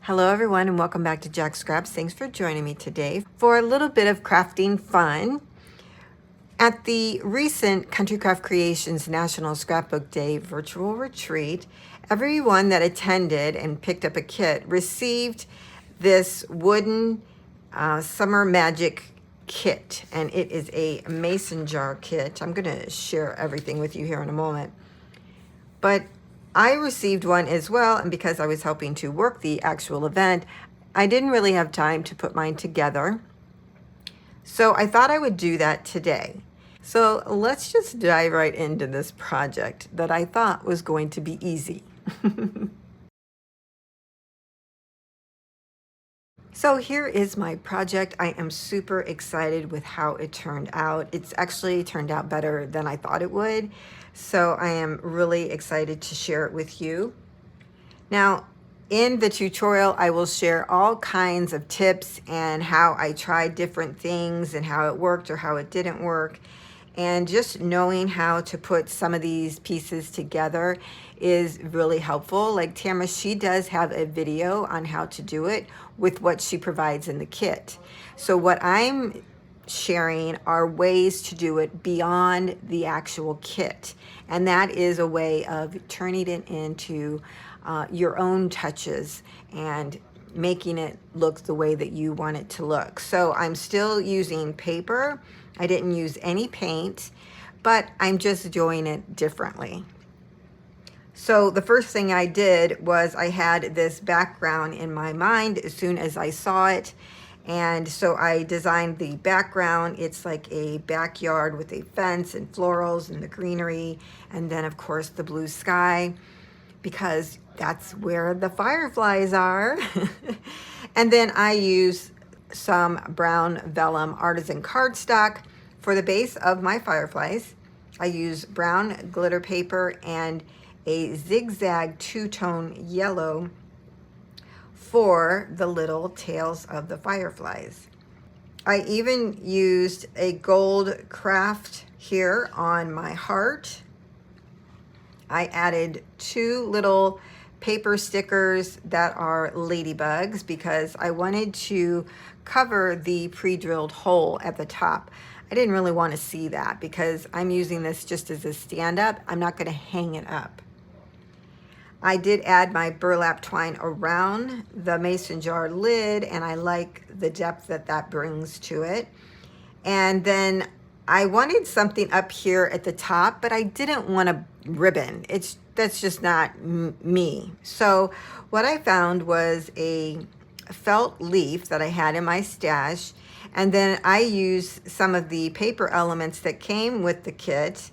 Hello everyone and welcome back to Jacqs. Thanks for joining me today for a little bit of crafting fun. At the recent Country Craft Creations National Scrapbook Day virtual retreat, everyone that attended and picked up a kit received this wooden Summer Magic kit, and it is a mason jar kit. I'm going to share everything with you here in a moment. But I received one as well, and because I was helping to work the actual event, I didn't really have time to put mine together. So I thought I would do that today. So let's just dive right into this project that I thought was going to be easy. So here is my project. I am super excited with how it turned out. It's actually turned out better than I thought it would. So I am really excited to share it with you. Now, in the tutorial, I will share all kinds of tips and how I tried different things and how it worked or how it didn't work. And just knowing how to put some of these pieces together is really helpful. Like Tamara, she does have a video on how to do it with what she provides in the kit. So what I'm sharing are ways to do it beyond the actual kit. And that is a way of turning it into your own touches and making it look the way that you want it to look. So I'm still using paper. I didn't use any paint, but I'm just doing it differently. So the first thing I did was I had this background in my mind as soon as I saw it. And so I designed the background. It's like a backyard with a fence and florals and the greenery. And then of course the blue sky, because that's where the fireflies are. And then I use some brown vellum artisan cardstock for the base of my fireflies. I use brown glitter paper and a zigzag two-tone yellow for the little tails of the fireflies. I even used a gold craft here on my heart. I added two little paper stickers that are ladybugs because I wanted to cover the pre-drilled hole at the top. I didn't really want to see that because I'm using this just as a stand-up. I'm not going to hang it up. I did add my burlap twine around the mason jar lid, and I like the depth that that brings to it. And then I wanted something up here at the top, but I didn't want a ribbon. That's just not me. So what I found was a felt leaf that I had in my stash, and then I used some of the paper elements that came with the kit,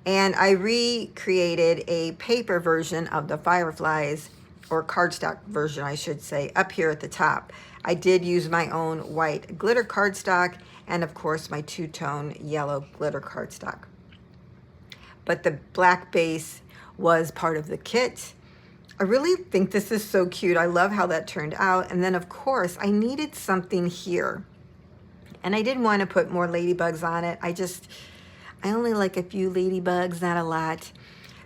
and I recreated a paper version of the fireflies, or cardstock version I should say, up here at the top. I did use my own white glitter cardstock and of course my two-tone yellow glitter cardstock. But the black base was part of the kit. I really think this is so cute. I love how that turned out. And then of course I needed something here. And I didn't want to put more ladybugs on it. I only like a few ladybugs, not a lot.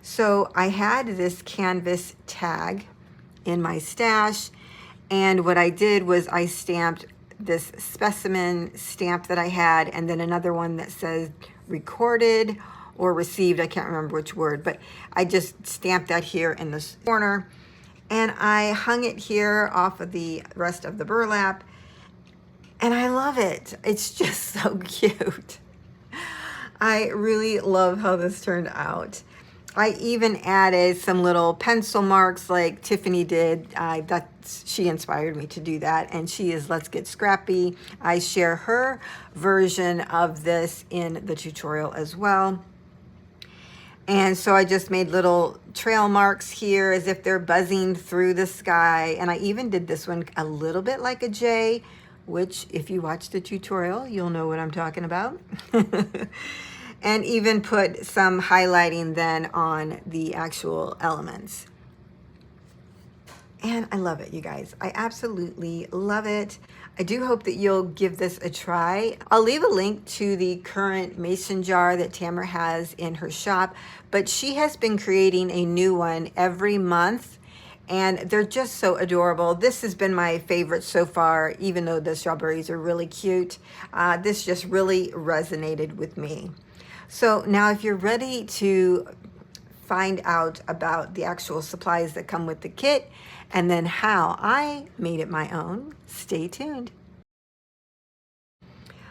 So I had this canvas tag in my stash. And what I did was I stamped this specimen stamp that I had, and then another one that says recorded or received. I can't remember which word, but I just stamped that here in this corner. And I hung it here off of the rest of the burlap. And I love it. It's just so cute. I really love how this turned out. I even added some little pencil marks like Tiffany did. She inspired me to do that, and she is Let's Get Scrappy. I share her version of this in the tutorial as well. And so I just made little trail marks here as if they're buzzing through the sky. And I even did this one a little bit like a J, which if you watch the tutorial, you'll know what I'm talking about. And even put some highlighting then on the actual elements. And I love it, you guys. I absolutely love it. I do hope that you'll give this a try. I'll leave a link to the current mason jar that Tamara has in her shop, but she has been creating a new one every month. and they're just so adorable. This has been my favorite so far, even though the strawberries are really cute. This just really resonated with me. So now if you're ready to find out about the actual supplies that come with the kit and then how I made it my own, stay tuned.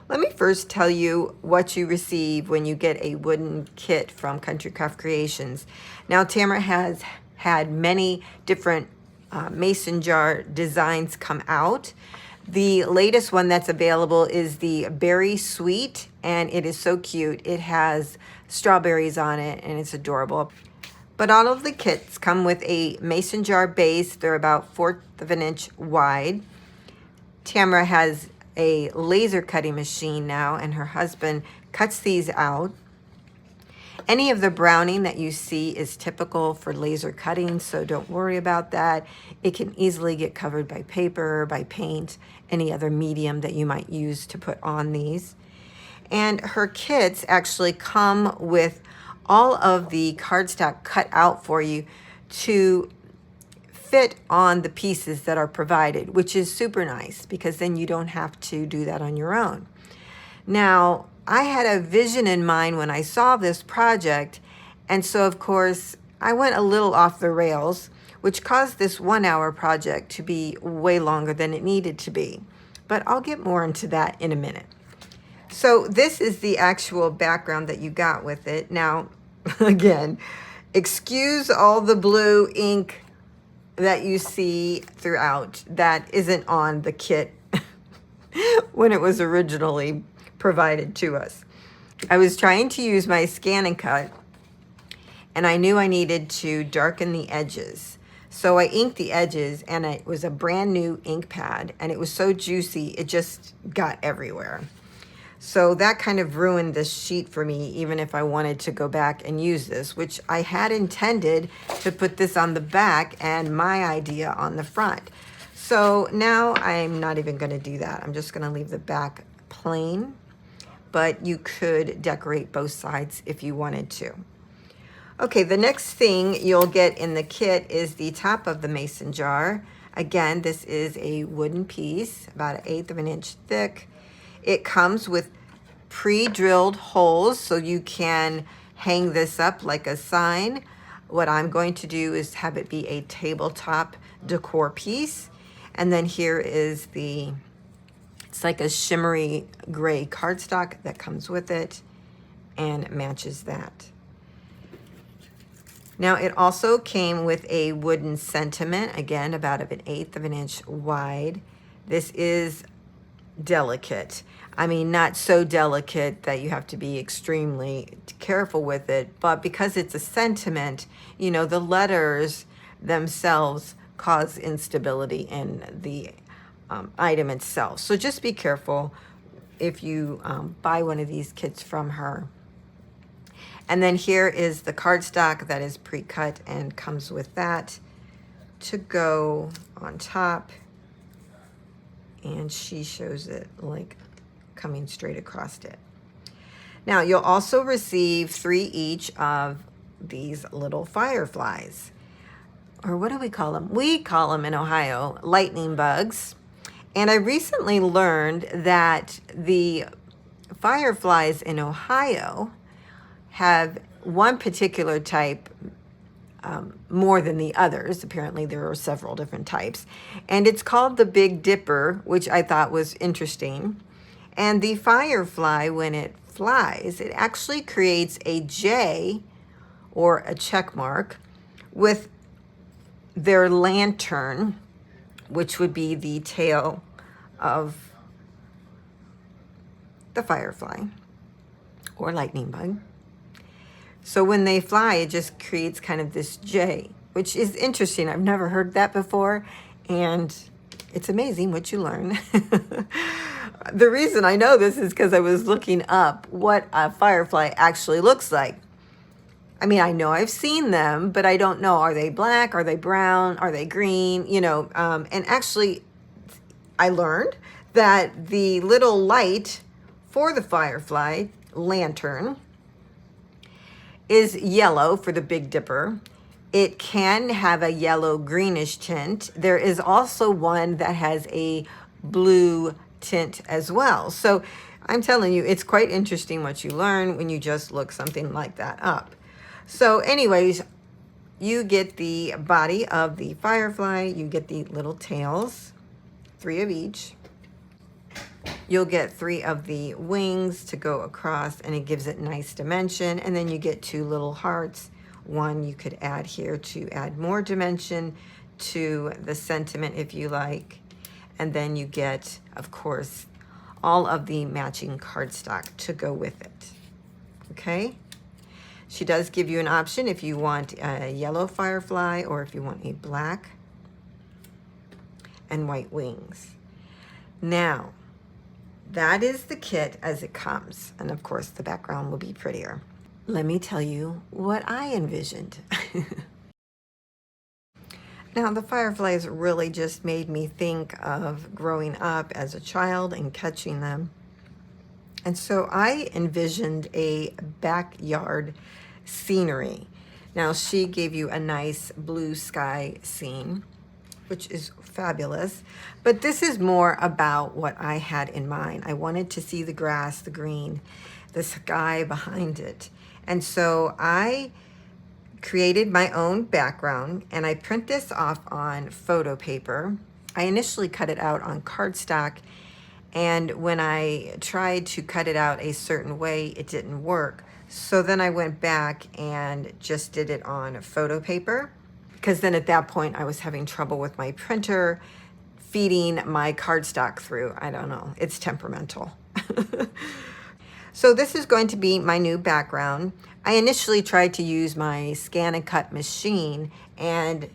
Let me first tell you what you receive when you get a wooden kit from Country Craft Creations. Now, Tamara has had many different mason jar designs come out. The latest one that's available is the Berry Sweet, and it is so cute. It has strawberries on it, and it's adorable. But all of the kits come with a mason jar base. They're about 1/4 of an inch wide. Tamara has a laser cutting machine now, and her husband cuts these out. Any of the browning that you see is typical for laser cutting, so don't worry about that. It can easily get covered by paper, by paint, any other medium that you might use to put on these. And her kits actually come with all of the cardstock cut out for you to fit on the pieces that are provided, which is super nice because then you don't have to do that on your own. Now, I had a vision in mind when I saw this project, and so of course I went a little off the rails, which caused this 1-hour project to be way longer than it needed to be. But I'll get more into that in a minute. So this is the actual background that you got with it. Now, again, excuse all the blue ink that you see throughout that isn't on the kit when it was originally provided to us. I was trying to use my scan and cut, and I knew I needed to darken the edges. So I inked the edges, and it was a brand new ink pad, and it was so juicy, it just got everywhere. So that kind of ruined this sheet for me, even if I wanted to go back and use this, which I had intended to put this on the back and my idea on the front. So now I'm not even going to do that. I'm just going to leave the back plain, but you could decorate both sides if you wanted to. Okay, the next thing you'll get in the kit is the top of the mason jar. Again, this is a wooden piece, about 1/8 of an inch thick. It comes with pre-drilled holes so you can hang this up like a sign. What I'm going to do is have it be a tabletop decor piece. And then here is it's like a shimmery gray cardstock that comes with it and matches that. Now it also came with a wooden sentiment, again about 1/8 of an inch wide. This is delicate. I mean, not so delicate that you have to be extremely careful with it, but because it's a sentiment, you know, the letters themselves cause instability in the item itself. So just be careful if you buy one of these kits from her. And then here is the cardstock that is pre-cut and comes with that to go on top. And she shows it like coming straight across it. Now you'll also receive 3 each of these little fireflies, or what do we call them? We call them in Ohio lightning bugs. And I recently learned that the fireflies in Ohio have one particular type more than the others. Apparently there are several different types, and it's called the Big Dipper, which I thought was interesting. And the firefly, when it flies, it actually creates a J or a check mark with their lantern, which would be the tail of the firefly or lightning bug. So when they fly, it just creates kind of this J, which is interesting. I've never heard that before, and it's amazing what you learn. The reason I know this is because I was looking up what a firefly actually looks like. I mean, I know I've seen them, but I don't know, are they black, are they brown, are they green, you know, and actually I learned that the little light for the firefly lantern is yellow for the Big Dipper. It can have a yellow greenish tint. There is also one that has a blue tint as well. So I'm telling you, it's quite interesting what you learn when you just look something like that up. So anyways, you get the body of the firefly, you get the little tails, 3 of each. You'll get 3 of the wings to go across, and it gives it nice dimension. And then you get 2 little hearts. One you could add here to add more dimension to the sentiment if you like. And then you get, of course, all of the matching cardstock to go with it. Okay? She does give you an option if you want a yellow firefly or if you want a black and white wings. Now, that is the kit as it comes. And of course, the background will be prettier. Let me tell you what I envisioned. Now, the fireflies really just made me think of growing up as a child and catching them. And so I envisioned a backyard scenery. Now, she gave you a nice blue sky scene, which is fabulous. But this is more about what I had in mind. I wanted to see the grass, the green, the sky behind it. And so I created my own background, and I print this off on photo paper. I initially cut it out on cardstock, and when I tried to cut it out a certain way, it didn't work. So then I went back and just did it on photo paper, because then at that point I was having trouble with my printer feeding my cardstock through. I don't know, it's temperamental. So this is going to be my new background. I initially tried to use my scan and cut machine, and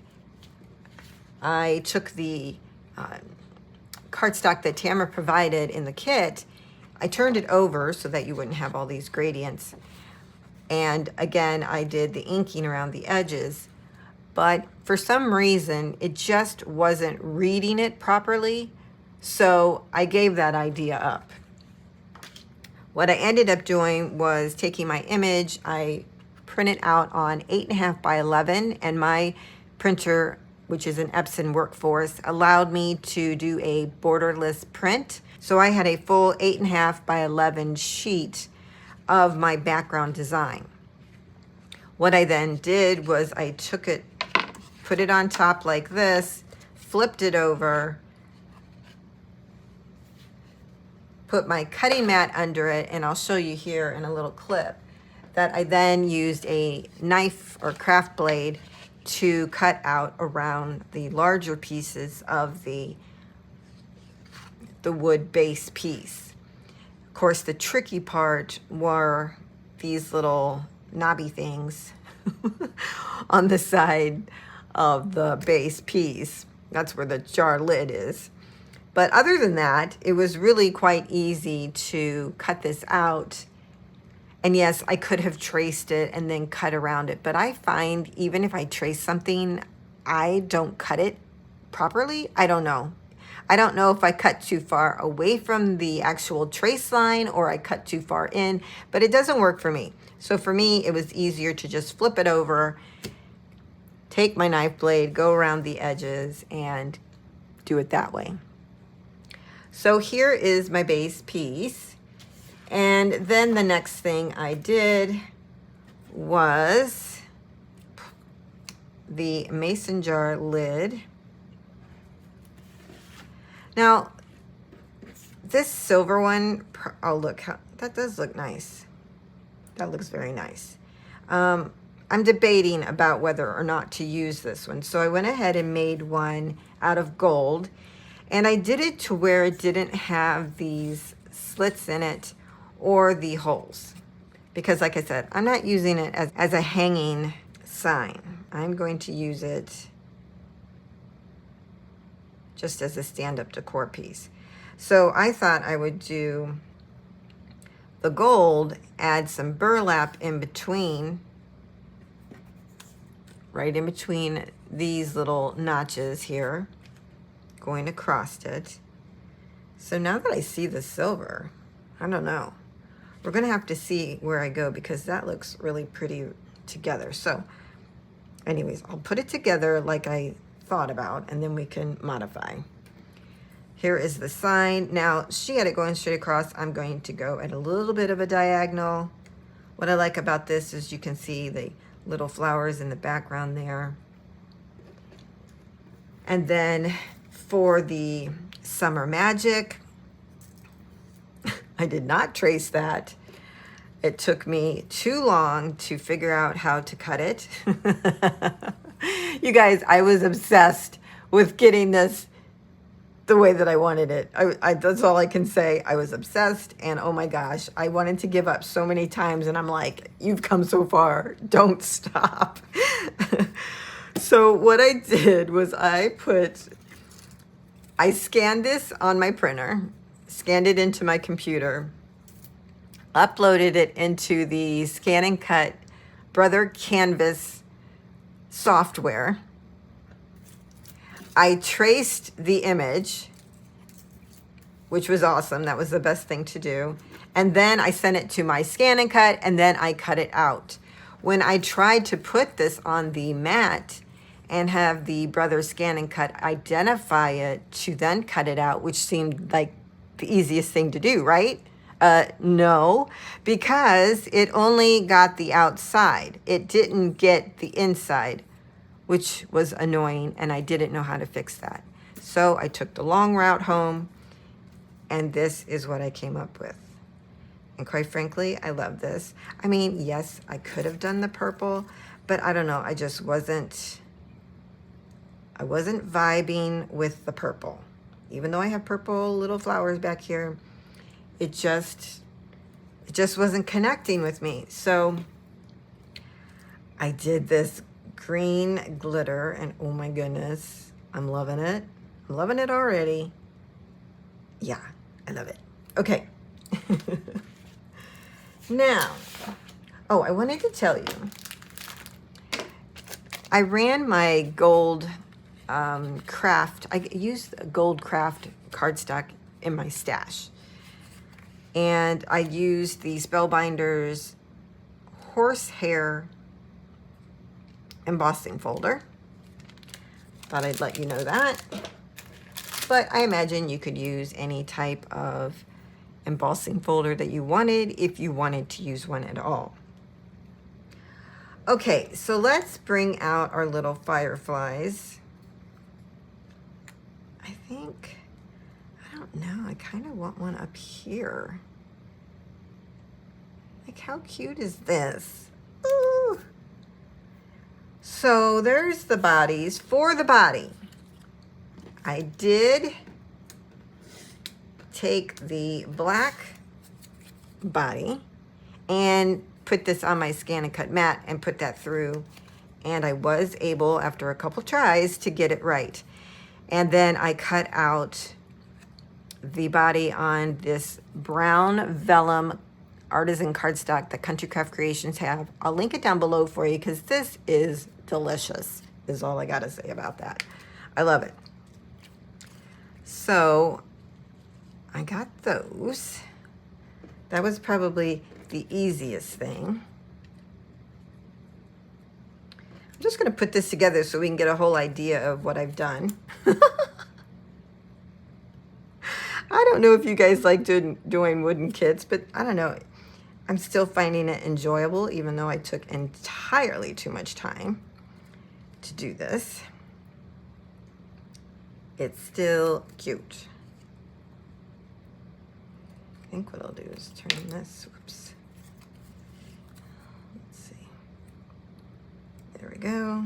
I took the cardstock that Tamara provided in the kit. I turned it over so that you wouldn't have all these gradients. And again, I did the inking around the edges, but for some reason, it just wasn't reading it properly. So I gave that idea up. What I ended up doing was taking my image, I print it out on 8.5 by 11, and my printer, which is an Epson Workforce, allowed me to do a borderless print. So I had a full 8.5 by 11 sheet of my background design. What I then did was I took it, put it on top like this, flipped it over, put my cutting mat under it, and I'll show you here in a little clip that I then used a knife or craft blade to cut out around the larger pieces of the wood base piece. Of course, the tricky part were these little knobby things on the side of the base piece. That's where the jar lid is. But other than that, it was really quite easy to cut this out. And yes, I could have traced it and then cut around it. But I find even if I trace something, I don't cut it properly. I don't know. I don't know if I cut too far away from the actual trace line or I cut too far in, but it doesn't work for me. So for me, it was easier to just flip it over, take my knife blade, go around the edges, and do it that way. So here is my base piece. And then the next thing I did was the mason jar lid. Now, this silver one, oh look, that does look nice. That looks very nice. I'm debating about whether or not to use this one. So I went ahead and made one out of gold. And I did it to where it didn't have these slits in it or the holes. Because like I said, I'm not using it as a hanging sign. I'm going to use it just as a stand-up decor piece. So I thought I would do the gold, add some burlap in between, right in between these little notches here, going across it. So now that I see the silver, I don't know. We're gonna have to see where I go because that looks really pretty together. So Anyways, I'll put it together like I thought about, and then we can modify. Here is the sign. Now, she had it going straight across. I'm going to go at a little bit of a diagonal. What I like about this is you can see the little flowers in the background there. And then for the Summer Magic, I did not trace that. It took me too long to figure out how to cut it. You guys, I was obsessed with getting this the way that I wanted it. That's all I can say. I was obsessed, and oh my gosh, I wanted to give up so many times, and I'm like, you've come so far, don't stop. So what I did was I scanned this on my printer, scanned it into my computer, uploaded it into the Scan and Cut Brother Canvas software. I traced the image, which was awesome. That was the best thing to do. And then I sent it to my Scan and Cut, and then I cut it out. When I tried to put this on the mat and have the Brother Scan and Cut identify it to then cut it out, which seemed like the easiest thing to do, right? No, because it only got the outside. It didn't get the inside, which was annoying, and I didn't know how to fix that. So I took the long route home, and this is what I came up with. And quite frankly, I love this. I mean, yes, I could have done the purple, but I don't know, I just wasn't vibing with the purple. Even though I have purple little flowers back here, it just wasn't connecting with me. So I did this green glitter, and oh my goodness, I'm loving it. I'm loving it already. Yeah, I love it. Okay. Now, oh, I wanted to tell you, I ran my gold craft. I used gold craft cardstock in my stash. And I used the Spellbinders horsehair embossing folder. Thought I'd let you know that. But I imagine you could use any type of embossing folder that you wanted if you wanted to use one at all. Okay, so let's bring out our little fireflies. I think, I don't know, I kind of want one up here. Like, how cute is this? Ooh. So there's the bodies. For the body, I did take the black body and put this on my Scan and Cut mat and put that through. And I was able, after a couple tries, to get it right. And then I cut out the body on this brown vellum artisan cardstock that Country Craft Creations have. I'll link it down below for you because this is delicious, is all I gotta say about that. I love it. So I got those. That was probably the easiest thing. I'm just gonna put this together so we can get a whole idea of what I've done. I don't know if you guys like doing wooden kits, but I don't know. I'm still finding it enjoyable, even though I took entirely too much time to do this. It's still cute. I think what I'll do is turn this, whoops. Let's see. There we go.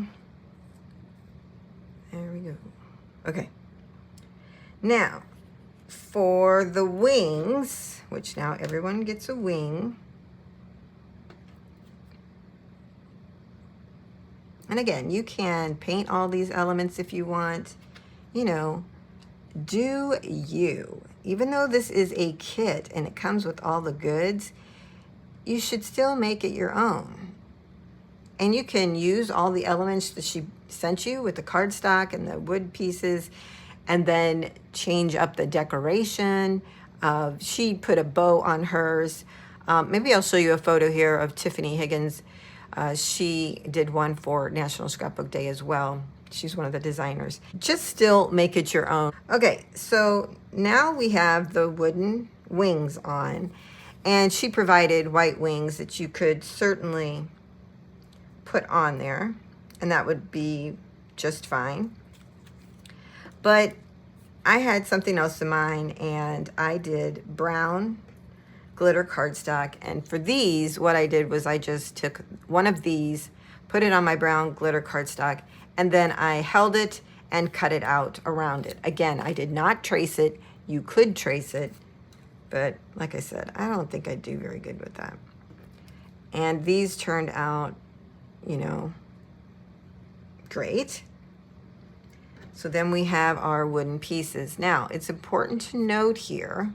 There we go. Okay. Now, for the wings, which now everyone gets a wing. And again, you can paint all these elements if you want. You know, do you. Even though this is a kit and it comes with all the goods, you should still make it your own. And you can use all the elements that she sent you with the cardstock and the wood pieces, and then change up the decoration. She put a bow on hers. Maybe I'll show you a photo here of Tiffany Higgins' She did one for National Scrapbook Day as well. She's one of the designers. Just still make it your own. Okay, so now we have the wooden wings on, and she provided white wings that you could certainly put on there, and that would be just fine. But I had something else in mind, and I did brown glitter cardstock. And for these, what I did was I just took one of these, put it on my brown glitter cardstock, and then I held it and cut it out around it. Again, I did not trace it. You could trace it, but like I said, I don't think I do very good with that. And these turned out, you know, great. So then we have our wooden pieces. Now, it's important to note here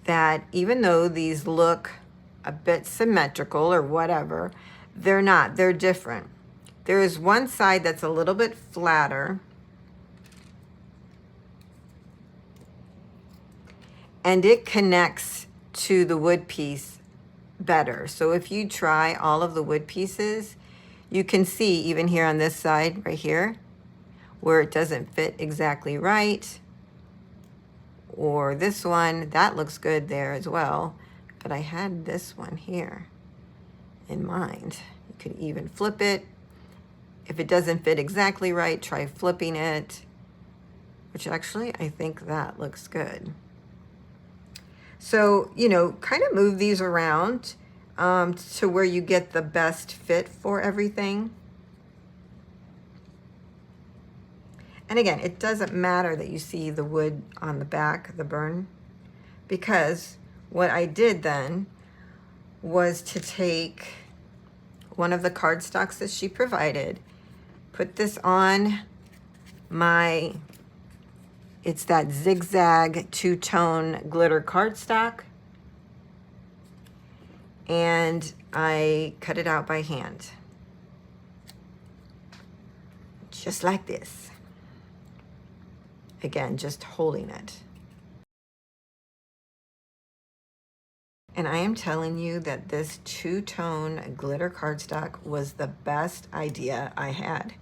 that even though these look a bit symmetrical or whatever, they're not. They're different. There is one side that's a little bit flatter, and it connects to the wood piece better. So if you try all of the wood pieces, you can see even here on this side right here where it doesn't fit exactly right, or this one, that looks good there as well. But I had this one here in mind. You could even flip it. If it doesn't fit exactly right, try flipping it, which actually I think that looks good. So, you know, kind of move these around to where you get the best fit for everything. And again, it doesn't matter that you see the wood on the back, the burn, because what I did then was to take one of the cardstocks that she provided, put this on my, it's that zigzag two-tone glitter cardstock, and I cut it out by hand, just like this. Again, just holding it. And I am telling you that this two-tone glitter cardstock was the best idea I had.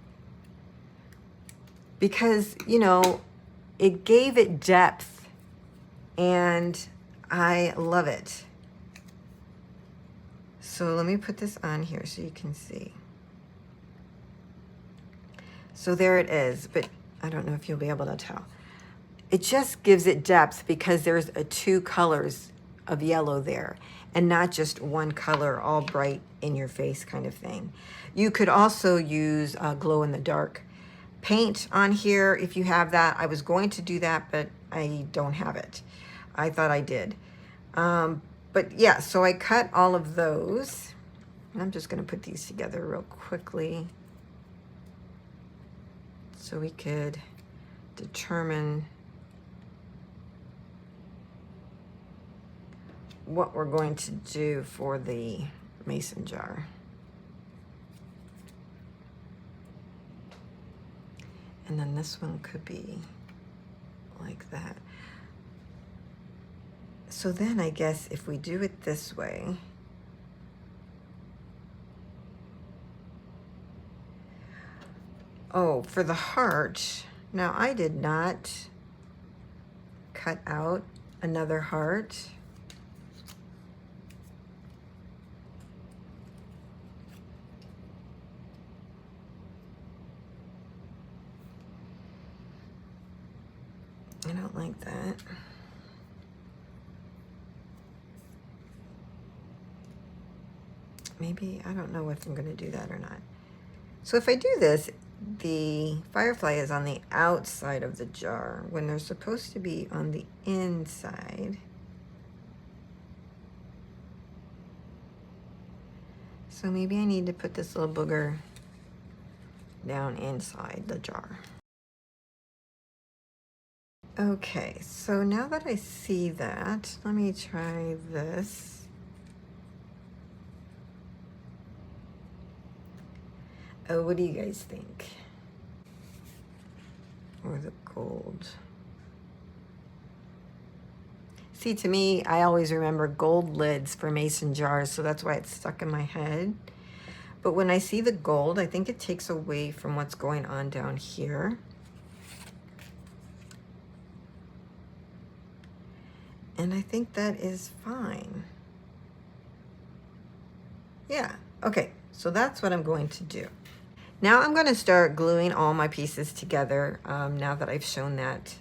Because, you know, it gave it depth, and I love it. So let me put this on here so you can see. So there it is, but I don't know if you'll be able to tell. It just gives it depth because there's two colors of yellow there, and not just one color all bright in your face kind of thing. You could also use glow in the dark paint on here if you have that. I was going to do that, but I don't have it. I thought I did. But yeah, so I cut all of those. And I'm just gonna put these together real quickly so we could determine what we're going to do for the mason jar. And then this one could be like that. So then I guess if we do it this way, oh, for the heart, now I did not cut out another heart. I don't like that. Maybe, I don't know if I'm going to do that or not. So if I do this, the firefly is on the outside of the jar when they're supposed to be on the inside. So maybe I need to put this little booger down inside the jar. Okay, so now that I see that, let me try this. Oh, what do you guys think? Or the gold? See, to me, I always remember gold lids for mason jars, so that's why it's stuck in my head. But when I see the gold, I think it takes away from what's going on down here. And I think that is fine. Yeah, okay, so that's what I'm going to do. Now I'm going to start gluing all my pieces together now that I've shown that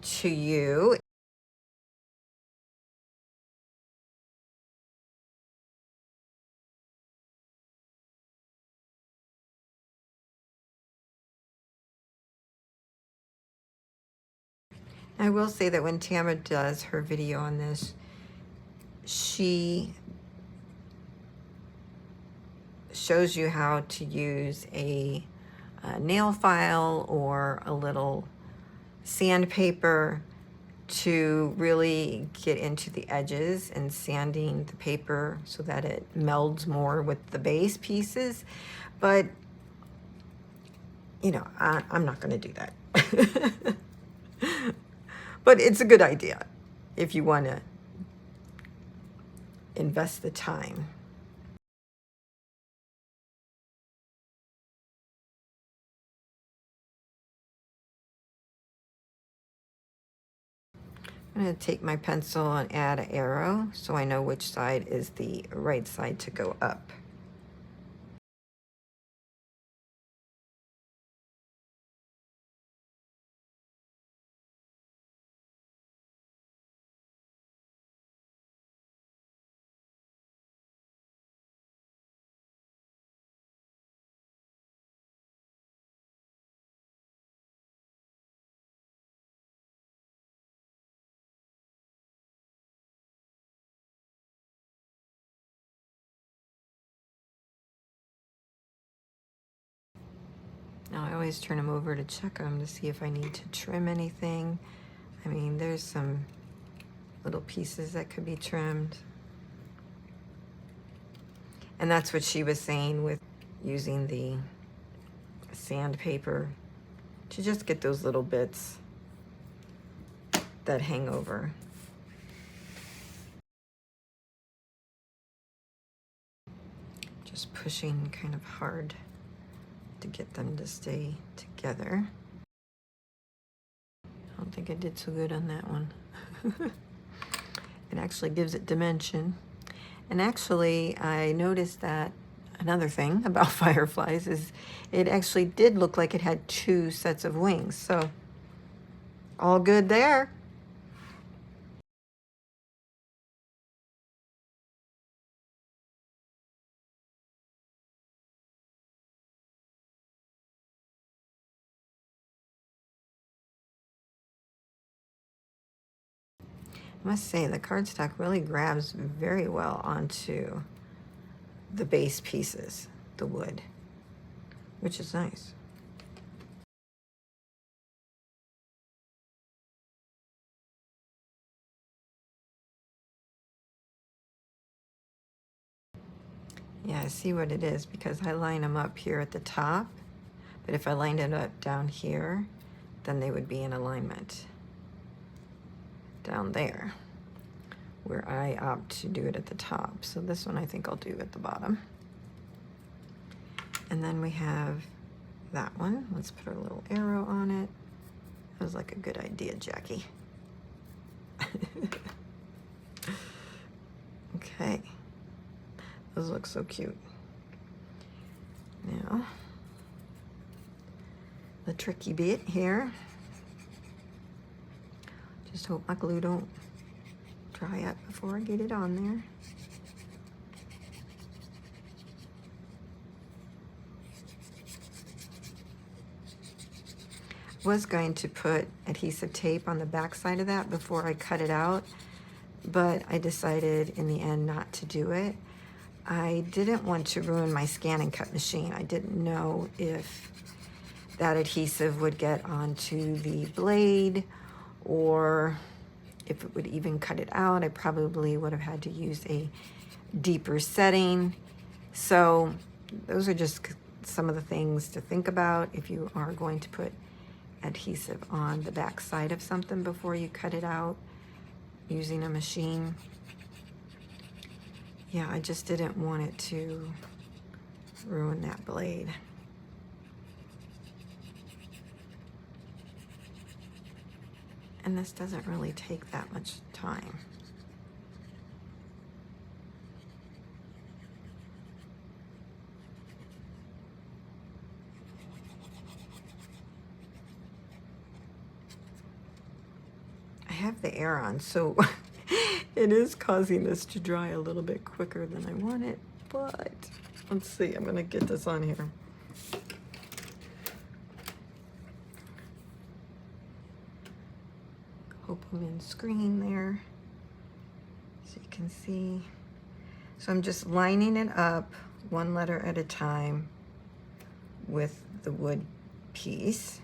to you. I will say that when Tamara does her video on this, she shows you how to use a nail file or a little sandpaper to really get into the edges and sanding the paper so that it melds more with the base pieces. But, you know, I'm not going to do that. But it's a good idea if you want to invest the time. I'm going to take my pencil and add an arrow so I know which side is the right side to go up. Now I always turn them over to check them to see if I need to trim anything. I mean, there's some little pieces that could be trimmed. And that's what she was saying with using the sandpaper to just get those little bits that hang over. Just pushing kind of hard to get them to stay together. I don't think I did so good on that one. It actually gives it dimension. And actually, I noticed that another thing about fireflies is it actually did look like it had two sets of wings. So all good there. I must say the cardstock really grabs very well onto the base pieces, the wood, which is nice. Yeah, I see what it is because I line them up here at the top, but if I lined it up down here, then they would be in alignment down there, where I opt to do it at the top. So this one I think I'll do at the bottom. And then we have that one. Let's put a little arrow on it. That was like a good idea, Jackie. Okay. Those look so cute. Now, the tricky bit here. Just hope my glue don't dry up before I get it on there. I was going to put adhesive tape on the back side of that before I cut it out, but I decided in the end not to do it. I didn't want to ruin my scan and cut machine. I didn't know if that adhesive would get onto the blade or if it would even cut it out. I probably would have had to use a deeper setting. So those are just some of the things to think about if you are going to put adhesive on the back side of something before you cut it out using a machine. Yeah, I just didn't want it to ruin that blade. And this doesn't really take that much time. I have the air on, so it is causing this to dry a little bit quicker than I want it, but let's see, I'm gonna get this on here. Hope I'm in screen there so you can see. So I'm just lining it up one letter at a time with the wood piece.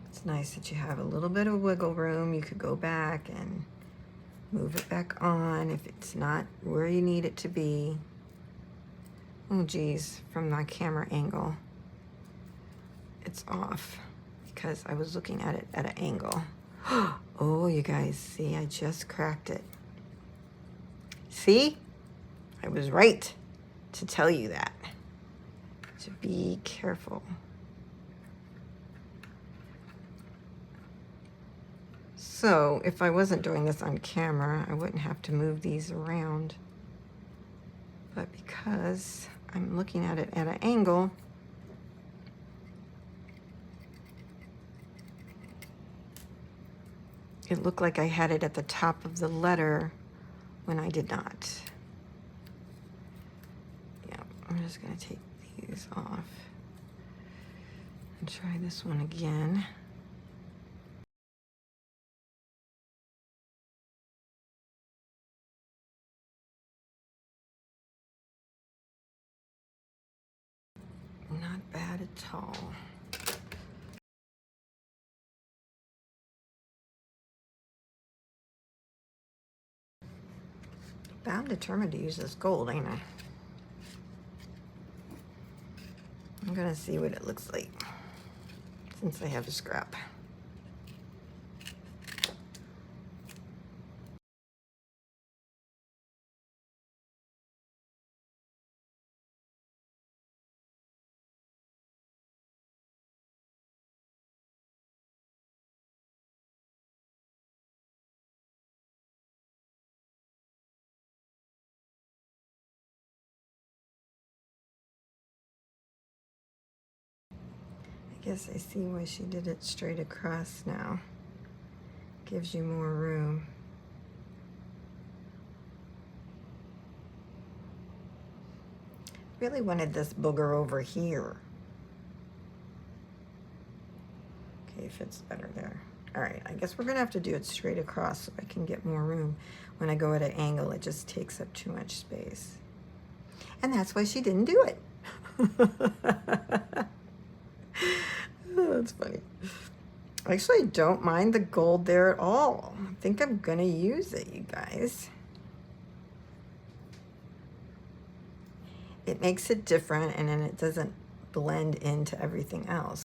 It's nice that you have a little bit of wiggle room. You could go back and move it back on if it's not where you need it to be. Oh geez, from my camera angle, it's off because I was looking at it at an angle. Oh, you guys, see, I just cracked it. See? I was right to tell you that. So be careful. So if I wasn't doing this on camera, I wouldn't have to move these around. But because I'm looking at it at an angle, it looked like I had it at the top of the letter when I did not. Yeah, I'm just gonna take these off and try this one again. Not bad at all. I'm determined to use this gold, ain't I? I'm gonna see what it looks like since I have a scrap. I guess I see why she did it straight across now. Gives you more room. Really wanted this booger over here. Okay, fits better there. All right, I guess we're gonna have to do it straight across so I can get more room. When I go at an angle, it just takes up too much space. And that's why she didn't do it. Oh, that's funny. I actually don't mind the gold there at all. I think I'm gonna use it, you guys. It makes it different, and then it doesn't blend into everything else.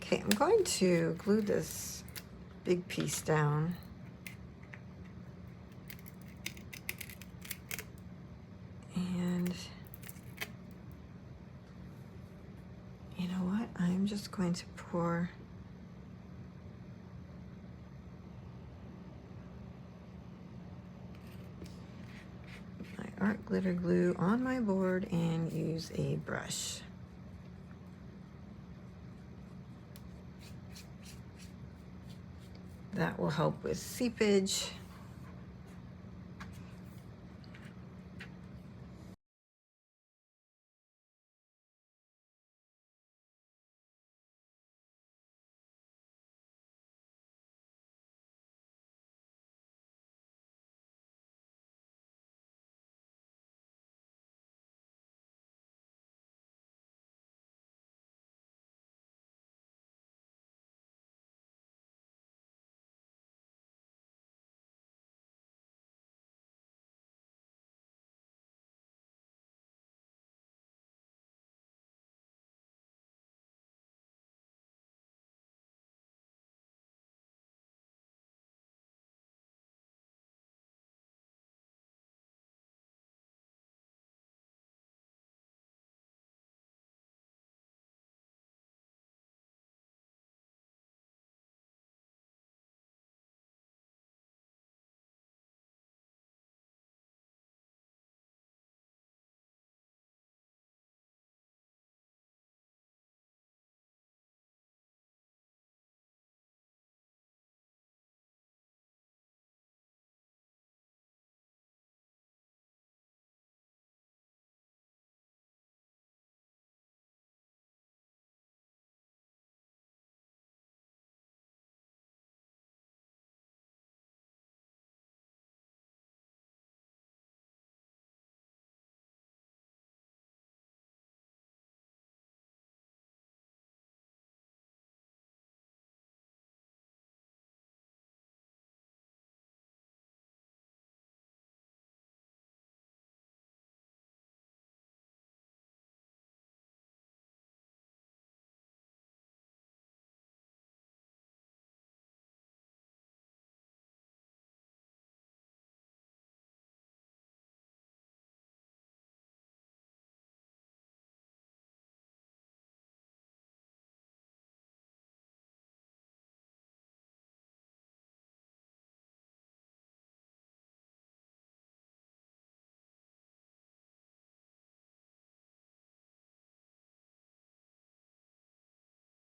Okay, I'm going to glue this big piece down. And you know what? I'm just going to pour my art glitter glue on my board and use a brush. That will help with seepage.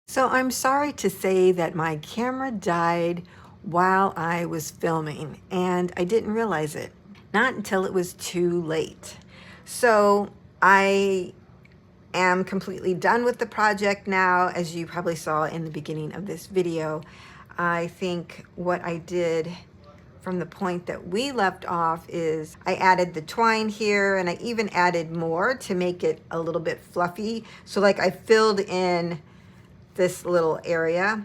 So I'm sorry to say that my camera died while I was filming, and I didn't realize it, not until it was too late. So I am completely done with the project now, as you probably saw in the beginning of this video. I think what I did from the point that we left off is I added the twine here, and I even added more to make it a little bit fluffy. So like I filled in this little area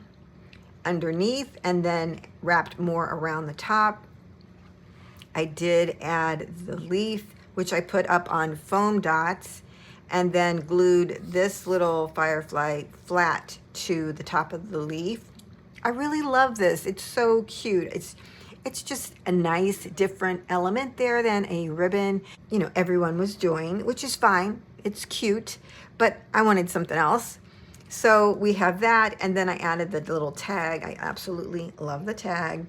underneath and then wrapped more around the top. I did add the leaf, which I put up on foam dots, and then glued this little firefly flat to the top of the leaf. I really love this. It's so cute. It's just a nice different element there than a ribbon, you know, everyone was doing, which is fine. It's cute, but I wanted something else. So we have that, and then I added the little tag. I absolutely love the tag.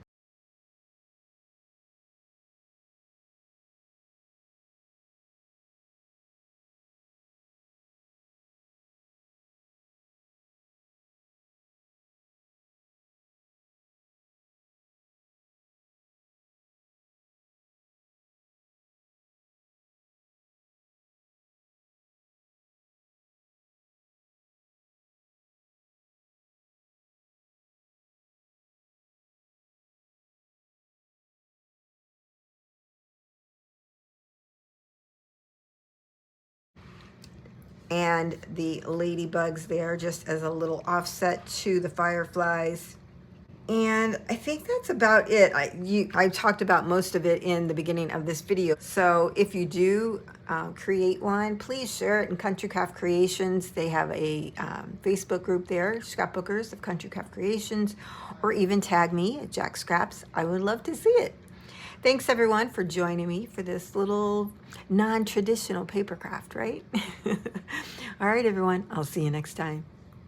And the ladybugs there just as a little offset to the fireflies. And I think that's about it. I talked about most of it in the beginning of this video. So if you do create one, please share it in Country Craft Creations. They have a Facebook group there, Scrapbookers of Country Craft Creations, or even tag me at Jacqs Scraps. I would love to see it. Thanks everyone for joining me for this little non-traditional paper craft, right? All right, everyone, I'll see you next time.